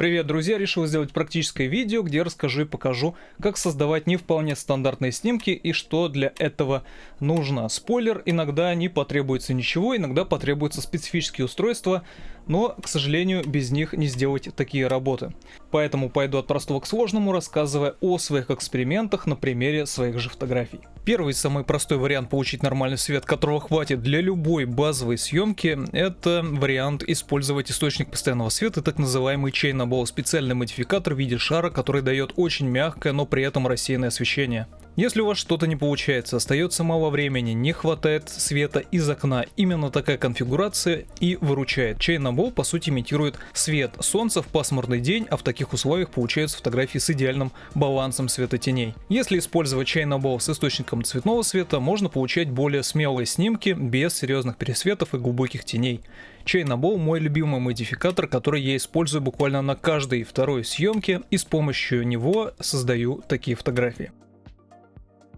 Привет, друзья! Решил сделать практическое видео, где расскажу и покажу, как создавать не вполне стандартные снимки и что для этого нужно. Спойлер, иногда не потребуется ничего, иногда потребуются специфические устройства, но, к сожалению, без них не сделать такие работы. Поэтому пойду от простого к сложному, рассказывая о своих экспериментах на примере своих же фотографий. Первый, самый простой вариант получить нормальный свет, которого хватит для любой базовой съемки, это вариант использовать источник постоянного света, так называемый Chainable, специальный модификатор в виде шара, который дает очень мягкое, но при этом рассеянное освещение. Если у вас что-то не получается, остается мало времени, не хватает света из окна, именно такая конфигурация и выручает. Chainable по сути имитирует свет солнца в пасмурный день, а в таких условиях получаются фотографии с идеальным балансом света-теней. Если использовать Chainable с источником цветного света, можно получать более смелые снимки без серьезных пересветов и глубоких теней. Chainable — мой любимый модификатор, который я использую буквально на каждой второй съемке, и с помощью него создаю такие фотографии.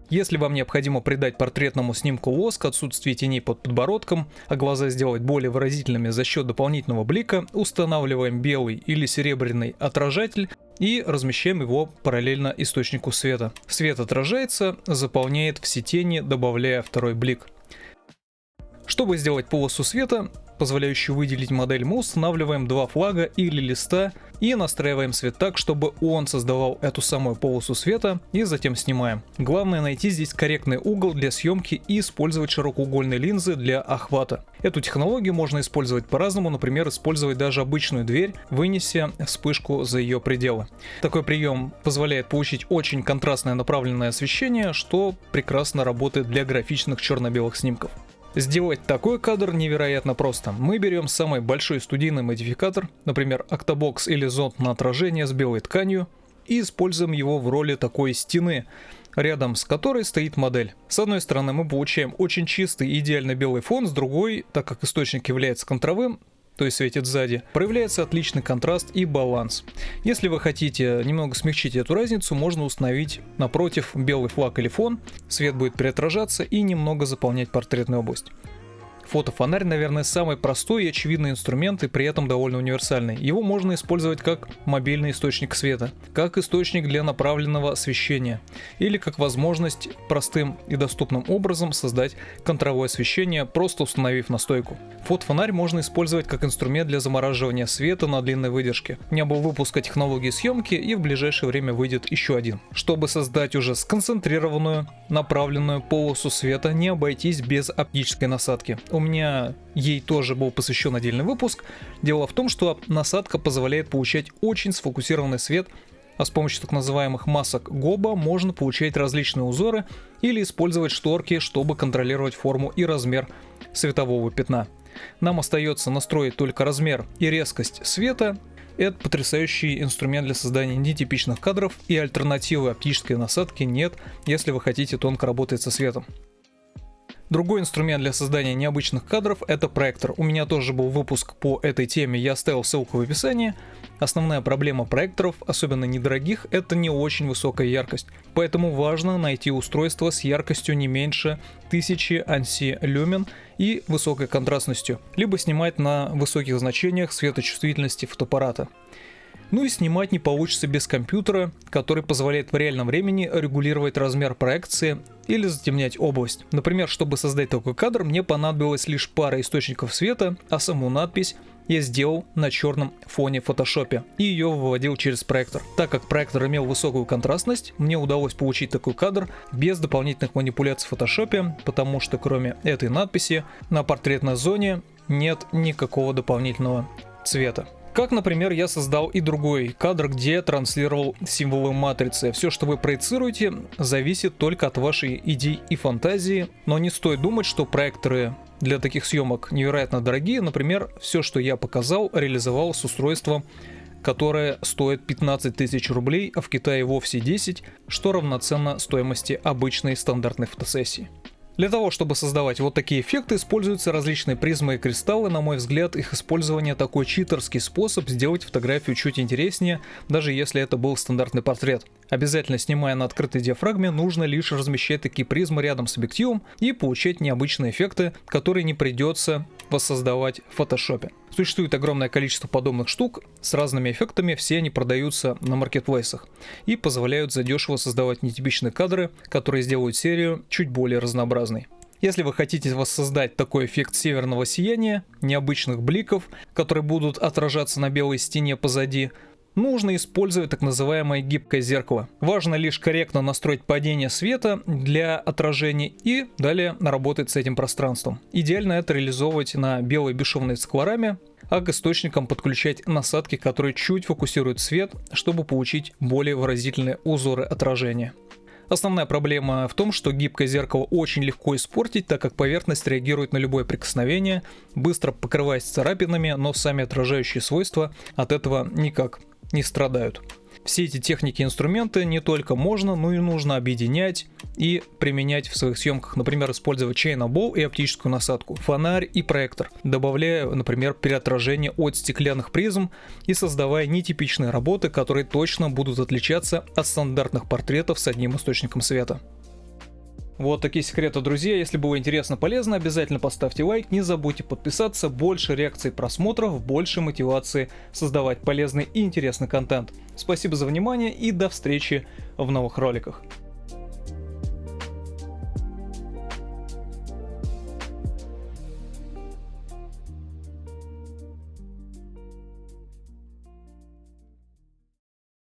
Если вам необходимо придать портретному снимку лоск, отсутствие теней под подбородком, а глаза сделать более выразительными за счет дополнительного блика, устанавливаем белый или серебряный отражатель и размещаем его параллельно источнику света. Свет отражается, заполняет все тени, добавляя второй блик. Чтобы сделать полосу света, позволяющую выделить модель, мы устанавливаем два флага или листа и настраиваем свет так, чтобы он создавал эту самую полосу света, и затем снимаем. Главное найти здесь корректный угол для съемки и использовать широкоугольные линзы для охвата. Эту технологию можно использовать по-разному, например, использовать даже обычную дверь, вынеся вспышку за ее пределы. Такой прием позволяет получить очень контрастное направленное освещение, что прекрасно работает для графичных черно-белых снимков. Сделать такой кадр невероятно просто. Мы берем самый большой студийный модификатор, например, Octabox или зонд на отражение с белой тканью, и используем его в роли такой стены, рядом с которой стоит модель. С одной стороны мы получаем очень чистый идеально белый фон, с другой, так как источник является контровым, то есть светит сзади, проявляется отличный контраст и баланс. Если вы хотите немного смягчить эту разницу, можно установить напротив белый флаг или фон, свет будет переотражаться и немного заполнять портретную область. Фотофонарь, наверное, самый простой и очевидный инструмент, и при этом довольно универсальный. Его можно использовать как мобильный источник света, как источник для направленного освещения, или как возможность простым и доступным образом создать контровое освещение, просто установив на стойку. Фотофонарь можно использовать как инструмент для замораживания света на длинной выдержке. У меня был выпуск о технологии съемки, и в ближайшее время выйдет еще один. Чтобы создать уже сконцентрированную, направленную полосу света, не обойтись без оптической насадки. У меня ей тоже был посвящен отдельный выпуск. Дело в том, что насадка позволяет получать очень сфокусированный свет, а с помощью так называемых масок Гоба можно получать различные узоры или использовать шторки, чтобы контролировать форму и размер светового пятна. Нам остается настроить только размер и резкость света. Это потрясающий инструмент для создания нетипичных кадров, и альтернативы оптической насадке нет, если вы хотите тонко работать со светом. Другой инструмент для создания необычных кадров — это проектор. У меня тоже был выпуск по этой теме, я оставил ссылку в описании. Основная проблема проекторов, особенно недорогих, это не очень высокая яркость. Поэтому важно найти устройство с яркостью не меньше 1000 ANSI люмен и высокой контрастностью, либо снимать на высоких значениях светочувствительности фотоаппарата. Ну и снимать не получится без компьютера, который позволяет в реальном времени регулировать размер проекции или затемнять область. Например, чтобы создать такой кадр, мне понадобилась лишь пара источников света, а саму надпись я сделал на черном фоне в фотошопе и ее выводил через проектор. Так как проектор имел высокую контрастность, мне удалось получить такой кадр без дополнительных манипуляций в фотошопе, потому что кроме этой надписи на портретной зоне нет никакого дополнительного цвета. Как, например, я создал и другой кадр, где транслировал символы матрицы. Все, что вы проецируете, зависит только от вашей идей и фантазии, но не стоит думать, что проекторы для таких съемок невероятно дорогие. Например, все, что я показал, реализовал с устройством, которое стоит 15 тысяч рублей, а в Китае вовсе 10, что равноценно стоимости обычной стандартной фотосессии. Для того, чтобы создавать вот такие эффекты, используются различные призмы и кристаллы. На мой взгляд, их использование такой читерский способ сделать фотографию чуть интереснее, даже если это был стандартный портрет. Обязательно, снимая на открытой диафрагме, нужно лишь размещать такие призмы рядом с объективом и получать необычные эффекты, которые не придется воссоздавать в фотошопе. Существует огромное количество подобных штук с разными эффектами, все они продаются на маркетплейсах и позволяют задешево создавать нетипичные кадры, которые сделают серию чуть более разнообразной. Если вы хотите воссоздать такой эффект северного сияния, необычных бликов, которые будут отражаться на белой стене позади, нужно использовать так называемое гибкое зеркало. Важно лишь корректно настроить падение света для отражений и далее работать с этим пространством. Идеально это реализовывать на белой бесшовной склораме, а к источникам подключать насадки, которые чуть фокусируют свет, чтобы получить более выразительные узоры отражения. Основная проблема в том, что гибкое зеркало очень легко испортить, так как поверхность реагирует на любое прикосновение, быстро покрываясь царапинами, но сами отражающие свойства от этого никак не страдают. Все эти техники и инструменты не только можно, но и нужно объединять и применять в своих съемках. Например, использовать чейн-бол и оптическую насадку, фонарь и проектор, добавляя, например, переотражение от стеклянных призм и создавая нетипичные работы, которые точно будут отличаться от стандартных портретов с одним источником света. Вот такие секреты, друзья. Если было интересно, полезно, обязательно поставьте лайк, не забудьте подписаться. Больше реакций, просмотров, больше мотивации создавать полезный и интересный контент. Спасибо за внимание и до встречи в новых роликах.